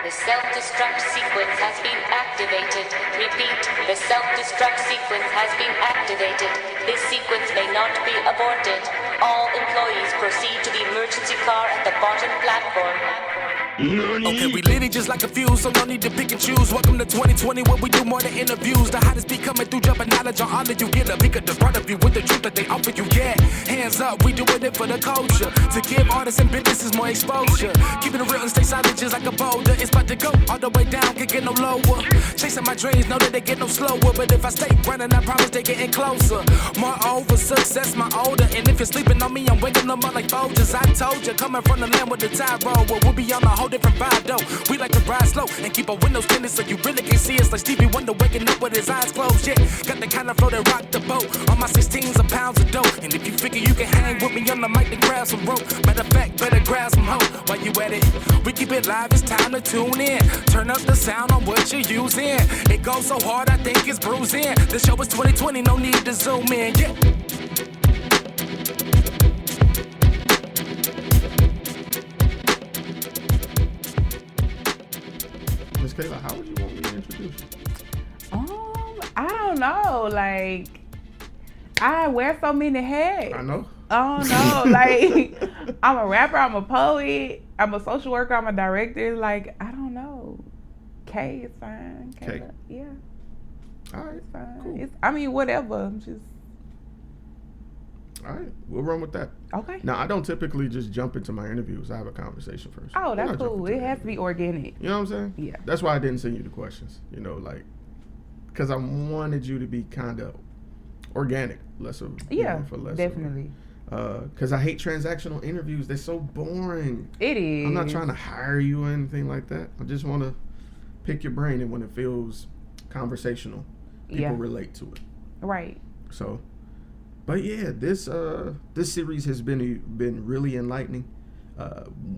The self-destruct sequence has been activated. Repeat, the self-destruct sequence has been activated. This sequence may not be aborted. All employees proceed to the emergency car at the bottom platform. Okay, we lit it just like a fuse, so no need to pick and choose. Welcome to 2020, where we do more than interviews. The hottest be coming through, jumping knowledge on all of you. Get a peek at the front of you with the truth that they offer you. Yeah, hands up, we doing it for the culture. To give artists and businesses more exposure. Keeping it real and stay solid just like a boulder. It's about to go all the way down, can't get no lower. Chasing my dreams, know that they get no slower. But if I stay running, I promise they getting closer. Moreover, success my older. And if you're sleeping on me, I'm waking them up like Folgers. I told you, coming from the land with the tide roll. Well, we'll be on a whole different vibe though. We like to ride slow and keep our windows tinted so you really can see us like Stevie Wonder waking up with his eyes closed. Yeah, got the kind of flow that rock the boat. On my 16s of pounds of dope. And if you figure you can hang with me on the mic, then grab some rope. Matter of fact, better grab some hope while you at it. We keep it live, it's time to tune in. Turn up the sound on what you're using. It goes so hard, I think it's bruising. The show is 2020, no need to zoom in. Yeah. Miss Kaila, how would you want me to introduce you? I don't know. Like, I wear so many hats. I know. I don't know. Like, I'm a rapper, I'm a poet, I'm a social worker, I'm a director. Like, I don't know. K is fine. K. Yeah. All right. It's fine. Cool. I mean, whatever. I'm just. All right. We'll run with that. Okay. Now, I don't typically just jump into my interviews. I have a conversation first. Oh, I'm that's not jumping cool. to It the has to be interview. organic. You know what I'm saying? Yeah. That's why I didn't send you the questions. You know, like, because I wanted you to be kind of organic, less of Yeah, for less. definitely. Because I hate transactional interviews. They're so boring. It is. I'm not trying to hire you or anything like that. I just want to pick your brain, and when it feels conversational, people Yeah. relate to it. Right. So, but yeah, this series has been really enlightening.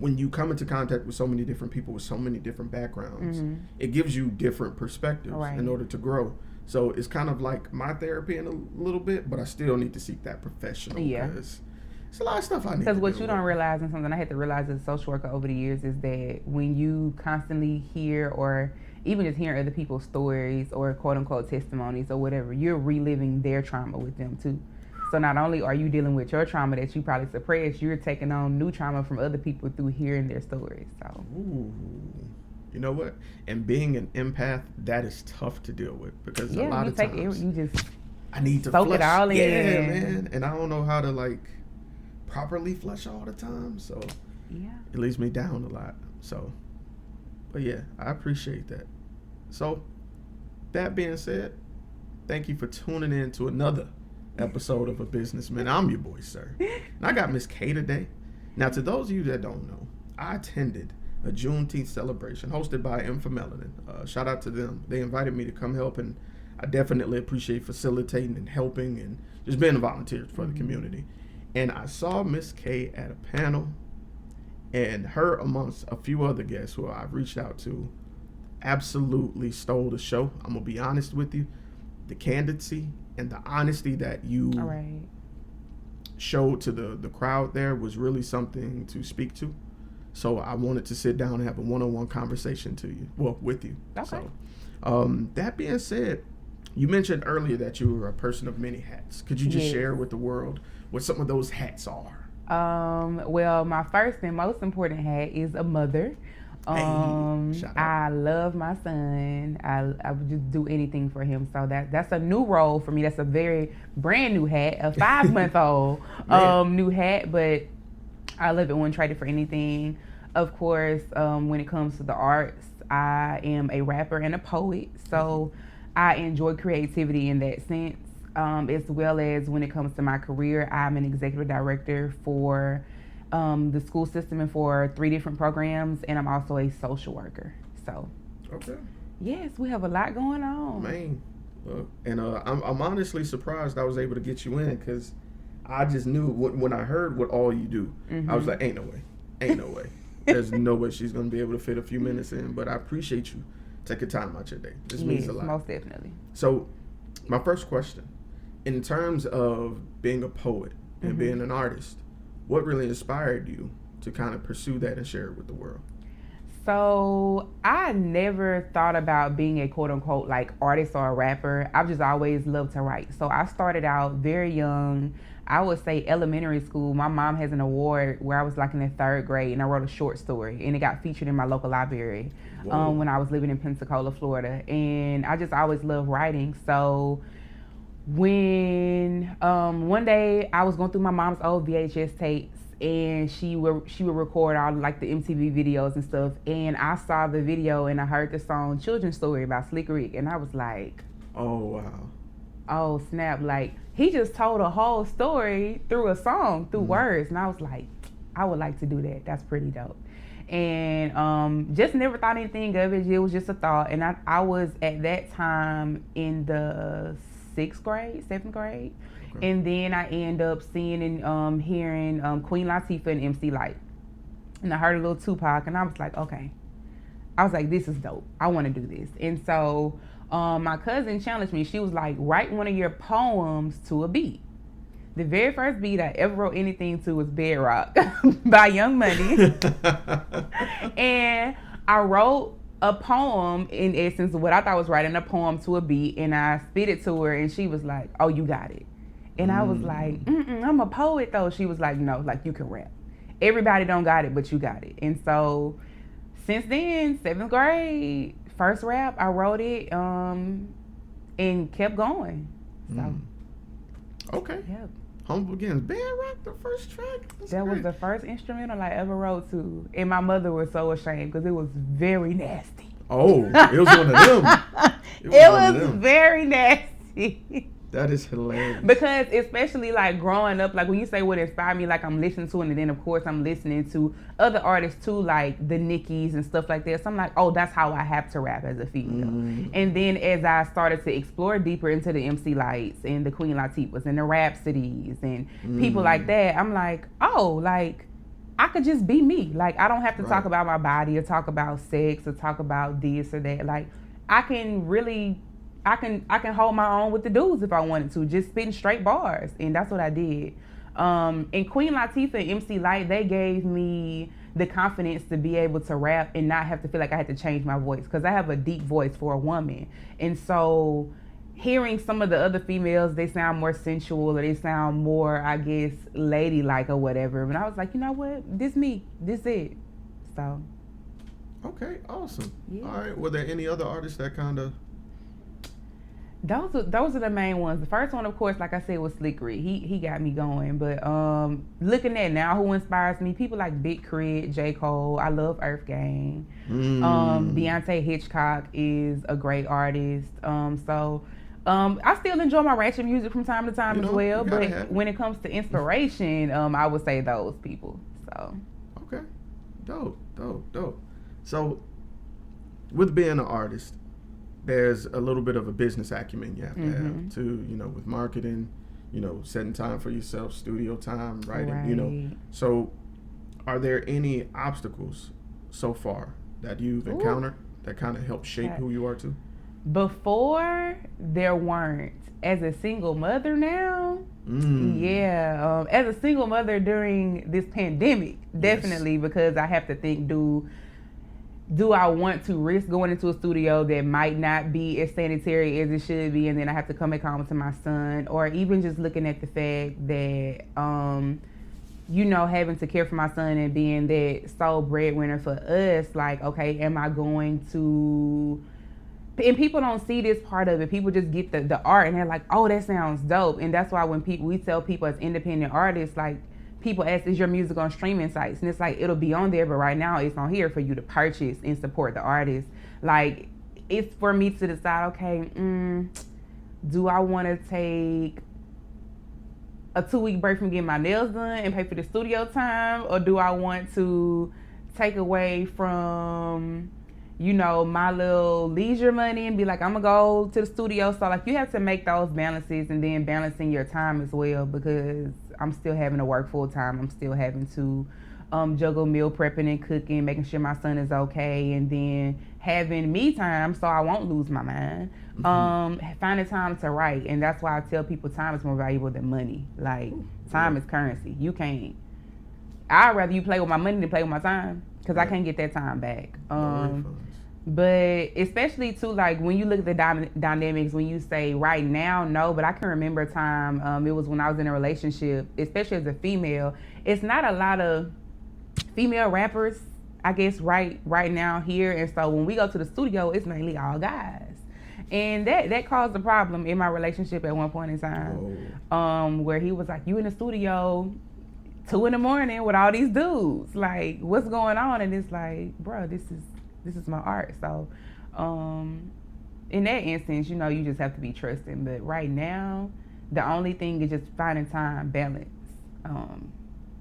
When you come into contact with so many different people with so many different backgrounds, it gives you different perspectives Right. in order to grow. So it's kind of like my therapy in a little bit, but I still need to seek that professional. Yeah. Because it's a lot of stuff I need. Because what deal you don't with. realize, and something I had to realize as a social worker over the years, is that when you constantly hear or even just hearing other people's stories or quote unquote testimonies or whatever, you're reliving their trauma with them too. So not only are you dealing with your trauma that you probably suppressed, you're taking on new trauma from other people through hearing their stories. So Ooh. You know what? And being an empath, that is tough to deal with because a lot of times you just I need to soak flush. it all in. Yeah, man. And I don't know how to like properly flush all the time. So yeah. it leaves me down a lot. So, but yeah, I appreciate that. So, that being said, thank you for tuning in to another episode of A Businessman. I'm your boy, Sirr. And I got Miss K today. Now, to those of you that don't know, I attended a Juneteenth celebration hosted by M for Melanin. Shout out to them. They invited me to come help, and I definitely appreciate facilitating and helping and just being a volunteer for the community. And I saw Miss K at a panel, and her amongst a few other guests who I've reached out to absolutely stole the show. I'm going to be honest with you. The candidacy and the honesty that you All right. showed to the crowd there was really something to speak to. So I wanted to sit down and have a one-on-one conversation with you. Okay. So that being said, you mentioned earlier that you were a person of many hats. Could you just Yes. share with the world what some of those hats are? Well, my first and most important hat is a mother. Shout out. I love my son. I would just do anything for him. So that's a new role for me. That's a very brand new hat, a 5-month-old new hat, but I love it. Wouldn't trade it for anything. Of course, when it comes to the arts, I am a rapper and a poet, so I enjoy creativity in that sense. As well as when it comes to my career, I'm an executive director for the school system and for 3 different programs, and I'm also a social worker. So, Okay. yes, we have a lot going on. Man, look, and I'm honestly surprised I was able to get you in because I just knew when I heard what all you do, I was like, ain't no way. There's no way she's gonna be able to fit a few minutes in. But I appreciate you taking time out your day. This means Yes, a lot. most definitely. So, my first question, in terms of being a poet and being an artist, what really inspired you to kind of pursue that and share it with the world? So I never thought about being a quote unquote like artist or a rapper. I've just always loved to write. So I started out very young. I would say elementary school. My mom has an award where I was like in the 3rd grade and I wrote a short story and it got featured in my local library when I was living in Pensacola, Florida. And I just always loved writing. So when one day I was going through my mom's old VHS tapes and she would record all like the MTV videos and stuff, and I saw the video and I heard the song Children's Story by Slick Rick, and I was like, oh wow, oh snap, like he just told a whole story through a song, through words. And I was like, I would like to do that. That's pretty dope. And just never thought anything of it. It was just a thought. And I was at that time in the 6th grade, 7th grade. Okay. And then I end up seeing and hearing Queen Latifah and MC Lyte. And I heard a little Tupac and I was like, okay. I was like, this is dope. I want to do this. And so my cousin challenged me. She was like, write one of your poems to a beat. The very first beat I ever wrote anything to was Bedrock by Young Money. And I wrote a poem, in essence, what I thought was writing a poem to a beat, and I spit it to her, and she was like, oh, you got it. And I was like, I'm a poet, though. She was like, no, like, you can rap. Everybody don't got it, but you got it. And so since then, 7th grade, first rap, I wrote it and kept going. So. Okay. Yep. Humble Begins. Bedrock, the first track. That was the first instrumental I ever wrote to. And my mother was so ashamed because it was very nasty. Oh, it was one of them. It was very nasty. That is hilarious. Because especially like growing up, like when you say what inspired me, like I'm listening to it, and then of course I'm listening to other artists too, like the Nickies and stuff like that. So I'm like, oh, that's how I have to rap as a female. And then as I started to explore deeper into the MC Lytes and the Queen Latifahs and the Rhapsodies and people like that, I'm like, oh, like I could just be me. Like I don't have to talk about my body or talk about sex or talk about this or that. Like I can really I can hold my own with the dudes if I wanted to, just spitting straight bars, and that's what I did. And Queen Latifah and MC Lyte, they gave me the confidence to be able to rap and not have to feel like I had to change my voice, because I have a deep voice for a woman. And so hearing some of the other females, they sound more sensual or they sound more, I guess, ladylike or whatever. And I was like, you know what? This me. This it. So. Okay, awesome. Yeah. All right. Were there any other artists that kind of... Those are the main ones. The first one, of course, like I said, was Slick Rick. He got me going. But looking at now, who inspires me? People like Big Crit, J. Cole. I love Earth Gang. Deontay Hitchcock is a great artist. So I still enjoy my ratchet music from time to time as well. But when it comes to inspiration, I would say those people. So. Okay. Dope. So with being an artist, there's a little bit of a business acumen you have to have too, with marketing, setting time for yourself, studio time, writing, So are there any obstacles so far that you've encountered that kind of help shape who you are too? Before, there weren't. As a single mother now, as a single mother during this pandemic, definitely, because I have to think, do I want to risk going into a studio that might not be as sanitary as it should be, and then I have to come back home to my son? Or even just looking at the fact that, having to care for my son and being that sole breadwinner for us, like, okay, am I going to... And people don't see this part of it. People just get the art and they're like, oh, that sounds dope. And that's why when we tell people as independent artists, like, people ask, is your music on streaming sites? And it's like, it'll be on there, but right now it's on here for you to purchase and support the artist. Like, it's for me to decide, okay, do I want to take a 2-week break from getting my nails done and pay for the studio time? Or do I want to take away from, my little leisure money and be like, I'm going to go to the studio? So, like, you have to make those balances, and then balancing your time as well, because I'm still having to work full time. I'm still having to juggle meal prepping and cooking, making sure my son is okay, and then having me time so I won't lose my mind. Finding time to write, and that's why I tell people time is more valuable than money. Like, time is currency. You can't I'd rather you play with my money than play with my time, because I Right. can't get that time back. No refunds. But especially too, like when you look at the dynamics, when you say right now, no, but I can remember a time, it was when I was in a relationship, especially as a female. It's not a lot of female rappers, I guess, right now here. And so when we go to the studio, it's mainly all guys. And that caused a problem in my relationship at one point in time. Where he was like, you in the studio 2 a.m. with all these dudes, like what's going on? And it's like, bro, this is my art. So in that instance, you know, you just have to be trusting. But right now, the only thing is just finding time balance,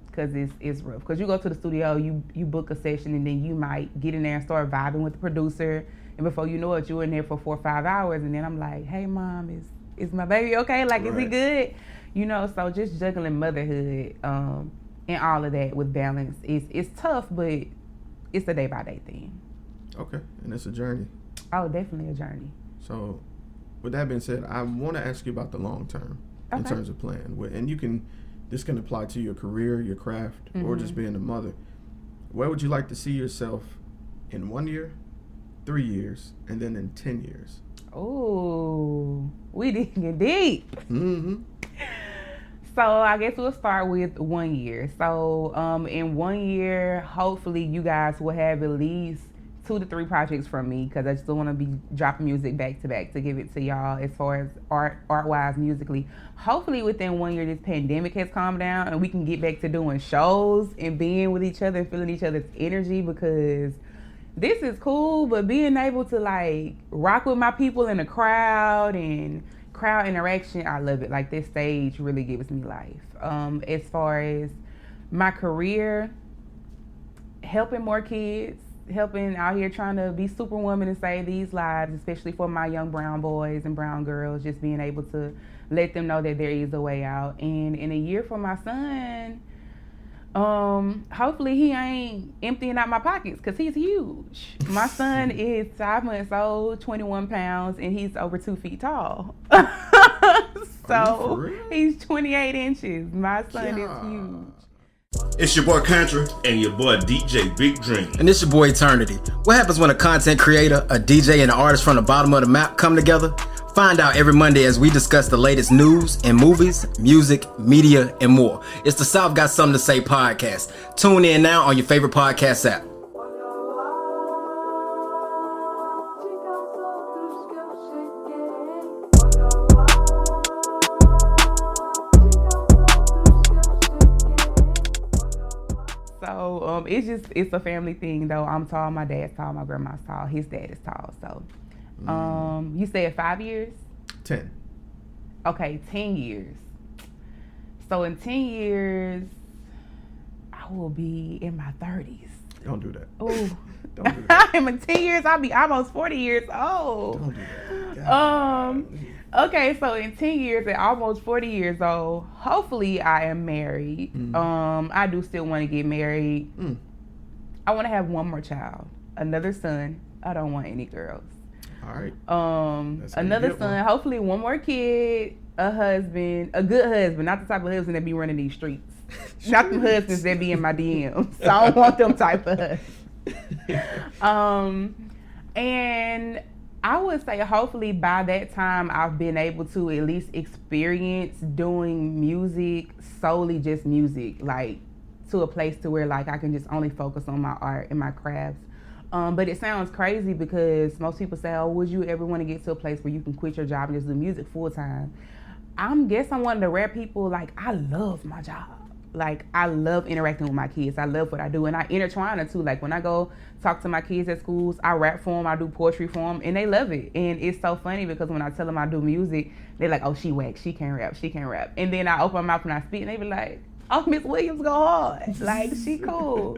because it's rough. Because you go to the studio, you book a session, and then you might get in there and start vibing with the producer, and before you know it, you're in there for 4 or 5 hours, and then I'm like, hey mom, is my baby okay? Like, is he good? You know, so just juggling motherhood and all of that with balance it's tough, but it's a day by day thing. Okay, and it's a journey. Oh, definitely a journey. So, with that being said, I want to ask you about the long term in terms of plan. And this can apply to your career, your craft, or just being a mother. Where would you like to see yourself in 1 year, 3 years, and then in 10 years? Oh, we digging deep. Mm-hmm. So I guess we'll start with 1 year. So in 1 year, hopefully you guys will have at least 2 to 3 projects from me, because I still want to be dropping music back to back to give it to y'all as far as art-wise, musically. Hopefully within 1 year this pandemic has calmed down and we can get back to doing shows and being with each other and feeling each other's energy, because this is cool, but being able to like rock with my people in the crowd and crowd interaction, I love it. Like, this stage really gives me life. As far as my career, helping more kids, helping out here trying to be superwoman and save these lives, especially for my young brown boys and brown girls, just being able to let them know that there is a way out. And in a year for my son, hopefully he ain't emptying out my pockets, because he's huge. My son is 5 months old, 21 pounds, and he's over 2 feet tall. So he's 28 inches. My son is huge. It's your boy Contra and your boy DJ Big Dream. And it's your boy Eternity. What happens when a content creator, a DJ, and an artist from the bottom of the map come together? Find out every Monday as we discuss the latest news in movies, music, media, and more. It's the South Got Something to Say podcast. Tune in now on your favorite podcast app. So it's a family thing though. I'm tall, my dad's tall, my grandma's tall, his dad is tall. So you said 5 years? 10. Okay, 10 years. So in 10 years, I will be in my 30s. Don't do that. Oh, Don't do that. in 10 years, I'll be almost 40 years old. Don't do that. Okay, so in 10 years, at almost 40 years old, hopefully I am married. I do still want to get married. I want to have one more child, another son. I don't want any girls. All right. Another son, hopefully one more kid, a husband, a good husband, not the type of husband that be running these streets. Not the husbands that be in my DMs. So I don't want them type of husbands. And I would say hopefully by that time I've been able to at least experience doing music, solely just music, like to a place to where like I can just only focus on my art and my crafts. But it sounds crazy because most people say, oh, would you ever want to get to a place where you can quit your job and just do music full time? I'm one of the rare people, like, I love my job. Like, I love interacting with my kids. I love what I do. And I intertwine it too. Like, when I go talk to my kids at schools, I rap for them, I do poetry for them, and they love it. And it's so funny because when I tell them I do music, they're like, oh, she whack, she can't rap. And then I open my mouth and I speak, and they be like, oh, Miss Williams go hard. Like, she cool.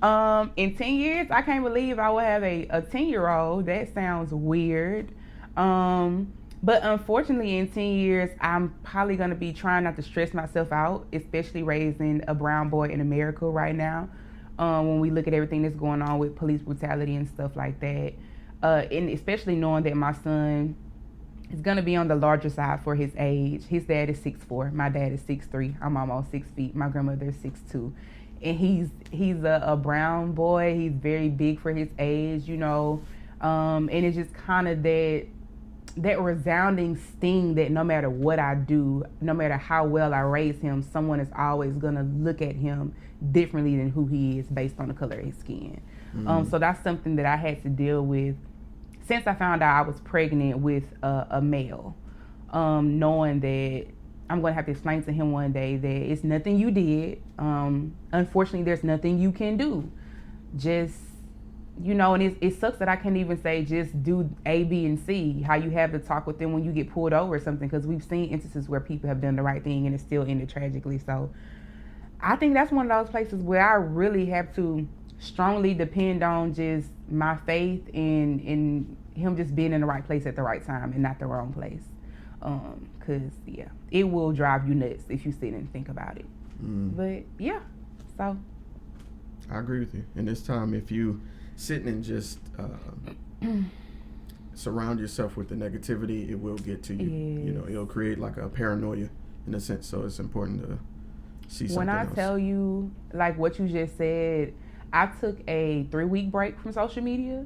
In 10 years, I can't believe I will have a 10-year-old. That sounds weird. But unfortunately, in 10 years, I'm probably going to be trying not to stress myself out, especially raising a brown boy in America right now. When we look at everything that's going on with police brutality and stuff like that. And especially knowing that my son is going to be on the larger side for his age. His dad is 6'4", my dad is 6'3". I'm almost 6 feet. My grandmother is 6'2". and he's a brown boy. He's very big for his age, you know, and it's just kind of that resounding sting that no matter what I do, no matter how well I raise him, someone is always gonna look at him differently than who he is based on the color of his skin. So that's something that I had to deal with since I found out I was pregnant with a male, knowing that I'm going to have to explain to him one day that it's nothing you did. Unfortunately, there's nothing you can do. Just, you know, and it sucks that I can't even say just do A, B, and C, how you have to talk with them when you get pulled over or something, because we've seen instances where people have done the right thing and it still ended tragically. So I think that's one of those places where I really have to strongly depend on just my faith and him just being in the right place at the right time and not the wrong place. Cause yeah, it will drive you nuts if you sit and think about it. But yeah, so I agree with you. And this time, if you sitting and just surround yourself with the negativity, it will get to you. Yes. You know, it'll create like a paranoia in a sense. So it's important to see something when I else. tell you, like what you just said, I took a 3-week break from social media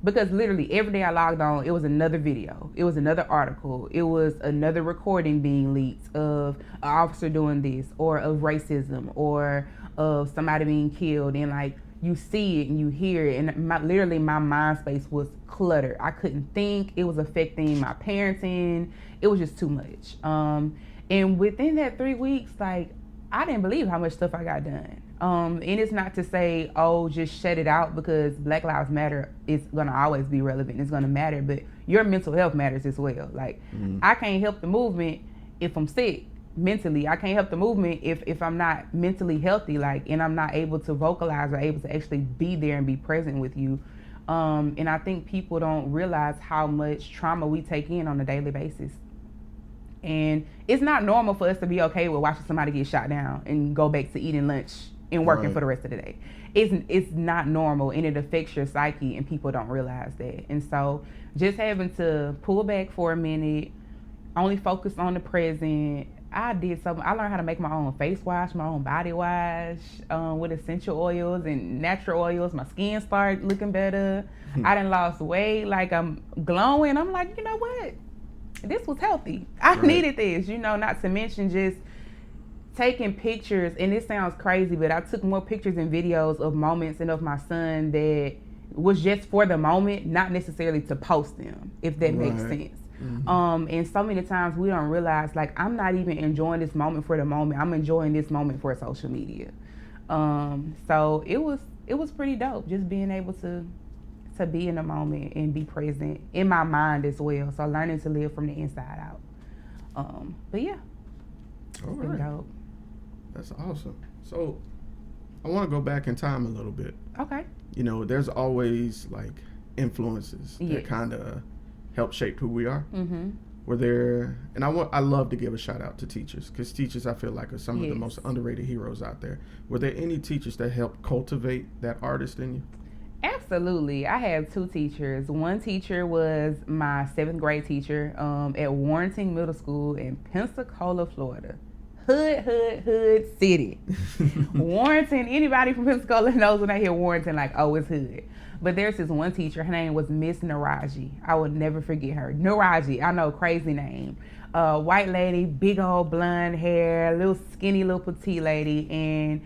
because literally every day I logged on, it was another video, it was another article, it was another recording being leaked of an officer doing this, or of racism, or of somebody being killed, and like you see it and you hear it, and literally my mind space was cluttered. I couldn't think. It was affecting my parenting. It was just too much. And within that 3 weeks, like I didn't believe how much stuff I got done. And it's not to say, oh, just shut it out, because Black Lives Matter is gonna always be relevant. It's gonna matter, but your mental health matters as well. Like I can't help the movement if I'm sick mentally. I can't help the movement if I'm not mentally healthy, like, and I'm not able to vocalize or able to actually be there and be present with you. And I think people don't realize how much trauma we take in on a daily basis. And it's not normal for us to be okay with watching somebody get shot down and go back to eating lunch and working for the rest of the day. It's not normal, and it affects your psyche, and people don't realize that. And so just having to pull back for a minute, only focus on the present. I learned how to make my own face wash, my own body wash, with essential oils and natural oils. My skin started looking better. I done lost weight, like I'm glowing. I'm like, you know what? This was healthy. I needed this, you know, not to mention just taking pictures. And it sounds crazy, but I took more pictures and videos of moments and of my son that was just for the moment, not necessarily to post them, if that makes sense. And so many times we don't realize, like, I'm not even enjoying this moment for the moment. I'm enjoying this moment for social media. So it was pretty dope, just being able to be in the moment and be present in my mind as well. So learning to live from the inside out. But yeah, it's been dope. That's awesome. So I want to go back in time a little bit. Okay. You know, there's always like influences that kind of help shape who we are. Were there, and I love to give a shout out to teachers, because teachers, I feel like, are some of the most underrated heroes out there. Were there any teachers that helped cultivate that artist in you? Absolutely. I have 2 teachers. One teacher was my 7th grade teacher at Warrenton Middle School in Pensacola, Florida. Hood city. Warrenton, anybody from Pensacola knows when I hear Warrenton, like, oh, it's hood. But there's this one teacher, her name was Miss Naraji. I will never forget her. Naraji, I know, crazy name. White lady, big old blonde hair, little skinny, little petite lady. And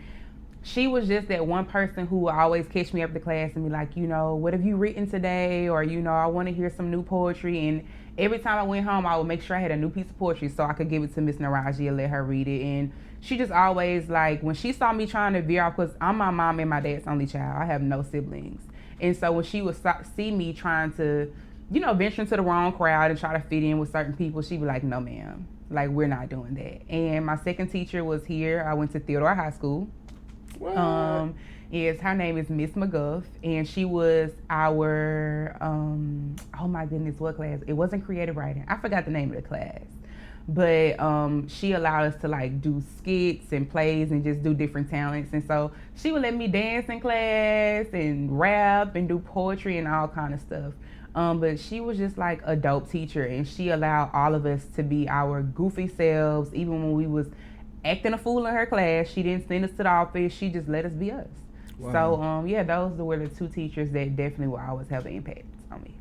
she was just that one person who would always catch me up to class and be like, you know, what have you written today? Or, you know, I want to hear some new poetry. And every time I went home, I would make sure I had a new piece of poetry so I could give it to Miss Naraji and let her read it. And she just always, like, when she saw me trying to veer off, because I'm my mom and my dad's only child. I have no siblings. And so when she would see me trying to, you know, venture into the wrong crowd and try to fit in with certain people, she'd be like, no, ma'am, like, we're not doing that. And my second teacher was here. I went to Theodore High School. What? Yes, her name is Miss McGuff, and she was our, oh my goodness, what class? It wasn't creative writing. I forgot the name of the class. But she allowed us to, like, do skits and plays and just do different talents. And so she would let me dance in class and rap and do poetry and all kind of stuff. But she was just like a dope teacher, and she allowed all of us to be our goofy selves, even when we was acting a fool in her class. She didn't send us to the office. She just let us be us. Wow. So, yeah, those were the two teachers that definitely will always have an impact on me.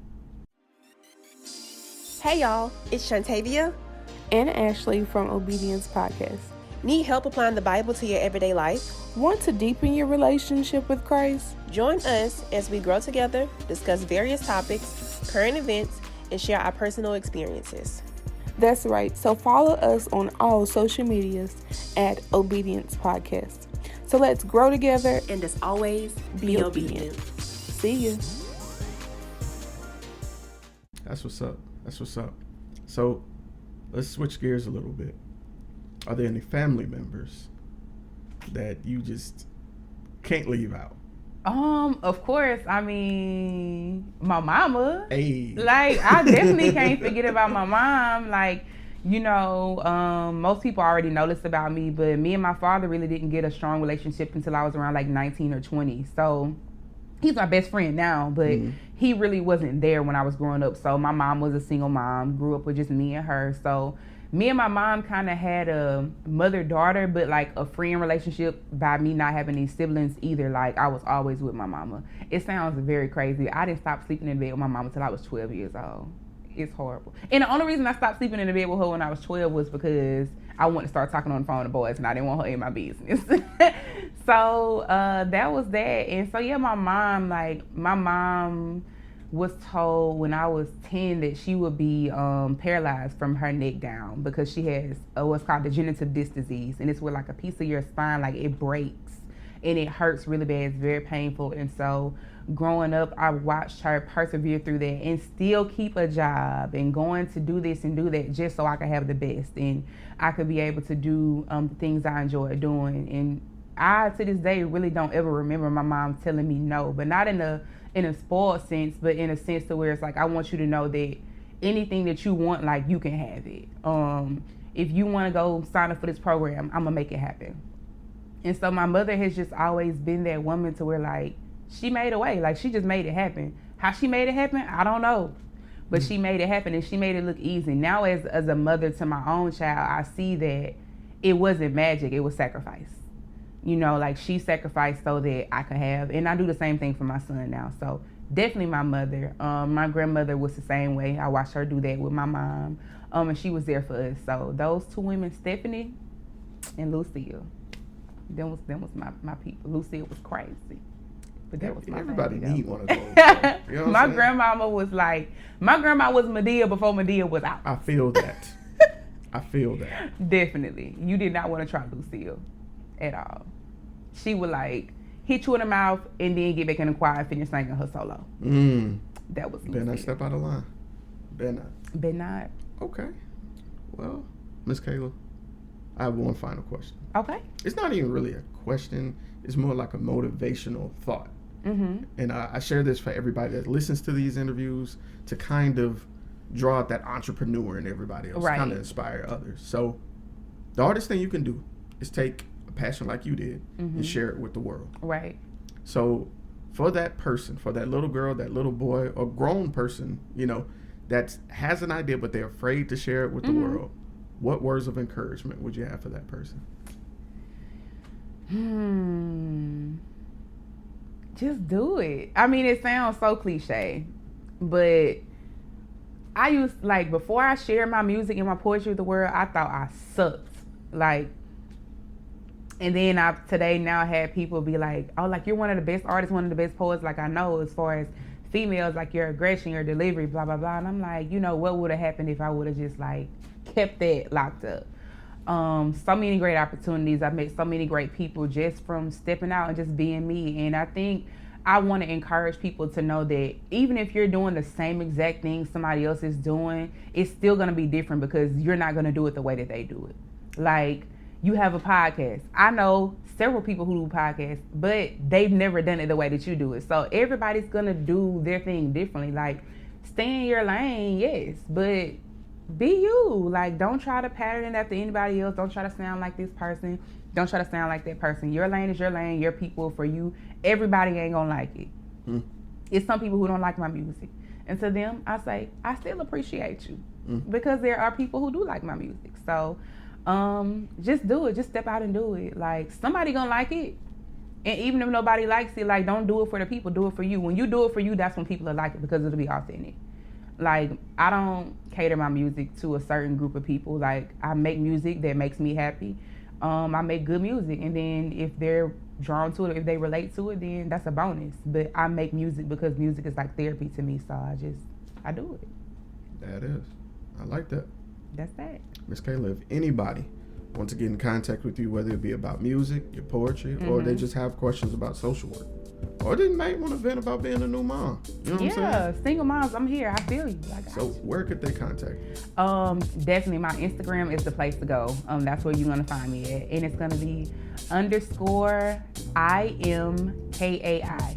Hey y'all, it's Shantavia and Ashley from Obedience Podcast. Need help applying the Bible to your everyday life? Want to deepen your relationship with Christ? Join us as we grow together, discuss various topics, current events, and share our personal experiences. That's right. So follow us on all social medias at Obedience Podcast. So let's grow together. And as always, be obedient. See you. That's what's up. That's what's up. So let's switch gears a little bit. Are there any family members that you just can't leave out? Of course. I mean, my mama. Hey. Like, I definitely can't forget about my mom. Like, you know, most people already know this about me, but me and my father really didn't get a strong relationship until I was around like 19 or 20. So he's my best friend now, but he really wasn't there when I was growing up. So my mom was a single mom, grew up with just me and her. So me and my mom kind of had a mother-daughter, but like a friend relationship by me not having any siblings either. Like, I was always with my mama. It sounds very crazy. I didn't stop sleeping in bed with my mama until I was 12 years old. It's horrible. And the only reason I stopped sleeping in the bed with her when I was 12 was because I wanted to start talking on the phone to boys and I didn't want her in my business. So that was that. And so, yeah, my mom was told when I was 10 that she would be paralyzed from her neck down because she has what's called degenerative disc disease. And it's where like a piece of your spine, like it breaks and it hurts really bad. It's very painful. And so growing up, I watched her persevere through that and still keep a job and going to do this and do that just so I could have the best and I could be able to do the things I enjoy doing. And I, to this day, really don't ever remember my mom telling me no, but not in a spoiled sense, but in a sense to where it's like, I want you to know that anything that you want, like, you can have it. If you want to go sign up for this program, I'm gonna make it happen. And so my mother has just always been that woman to where, like, she made a way. Like, she just made it happen. How she made it happen, I don't know. But she made it happen, and she made it look easy. Now, as a mother to my own child, I see that it wasn't magic, it was sacrifice. You know, like, she sacrificed so that I could have, and I do the same thing for my son now. So definitely my mother. My grandmother was the same way. I watched her do that with my mom, and she was there for us. So those two women, Stephanie and Lucille, them was my people. Lucille was crazy, but that was my everybody family, need one of those. You know my grandmama was like, my grandma was Medea before Medea was out. I feel that. I feel that. Definitely, you did not want to try Lucille at all. She would like hit you in the mouth and then get back in the choir and finish singing her solo. That was Lucille. Better not step out of line. Better not. Better not. Okay. Well, Miss Kaila, I have one final question. Okay. It's not even really a question. It's more like a motivational thought. And I share this for everybody that listens to these interviews to kind of draw out that entrepreneur in everybody else, kind of inspire others. So the hardest thing you can do is take a passion like you did and share it with the world. Right. So for that person, for that little girl, that little boy, or grown person, you know, that has an idea but they're afraid to share it with the world, what words of encouragement would you have for that person? Just do it. I mean, it sounds so cliche, but I used, like, before I shared my music and my poetry with the world, I thought I sucked. Like, and then I've today now had people be like, oh, like, you're one of the best artists, one of the best poets, like, I know, as far as females, like, your aggression, your delivery, blah, blah, blah. And I'm like, you know, what would have happened if I would have just, like, kept that locked up? So many great opportunities. I've met so many great people just from stepping out and just being me. And I think I want to encourage people to know that even if you're doing the same exact thing somebody else is doing, it's still going to be different because you're not going to do it the way that they do it. Like, you have a podcast. I know several people who do podcasts, but they've never done it the way that you do it. So everybody's going to do their thing differently. Like, stay in your lane, yes, but be you. Like, don't try to pattern it after anybody else. Don't try to sound like this person. Don't try to sound like that person. Your lane is your lane. Your people for you. Everybody ain't gonna like it. It's some people who don't like my music, and to them I say I still appreciate you because there are people who do like my music. So Just do it. Just step out and do it. Like, somebody gonna like it. And even if nobody likes it, like, don't do it for the people. Do it for you. When you do it for you, that's when people will like it, because it'll be authentic. Like, I don't cater my music to a certain group of people. Like, I make music that makes me happy. I make good music. And then if they're drawn to it, if they relate to it, then that's a bonus. But I make music because music is like therapy to me. So I do it. That is. I like that. That's that. Miss Kaila, if anybody wants to get in contact with you, whether it be about music, your poetry, or they just have questions about social work, or they might want to vent about being a new mom. You know what I'm saying? Yeah, single moms, I'm here. I feel you. So where could they contact you? Definitely my Instagram is the place to go. That's where you're gonna find me at. And it's gonna be _IMKAI.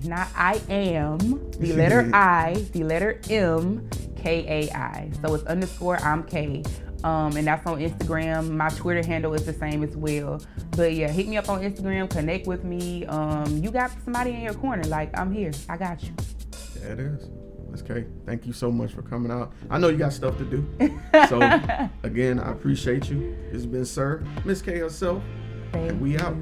Not I am, the letter I, the letter M, KAI. So it's _I'm_K. And that's on Instagram. My Twitter handle is the same as well. But yeah, hit me up on Instagram, connect with me. You got somebody in your corner. Like, I'm here. I got you. Yeah, it is. Miss K, thank you so much for coming out. I know you got stuff to do. So again, I appreciate you. It's been Sirr, Miss K herself, and we out.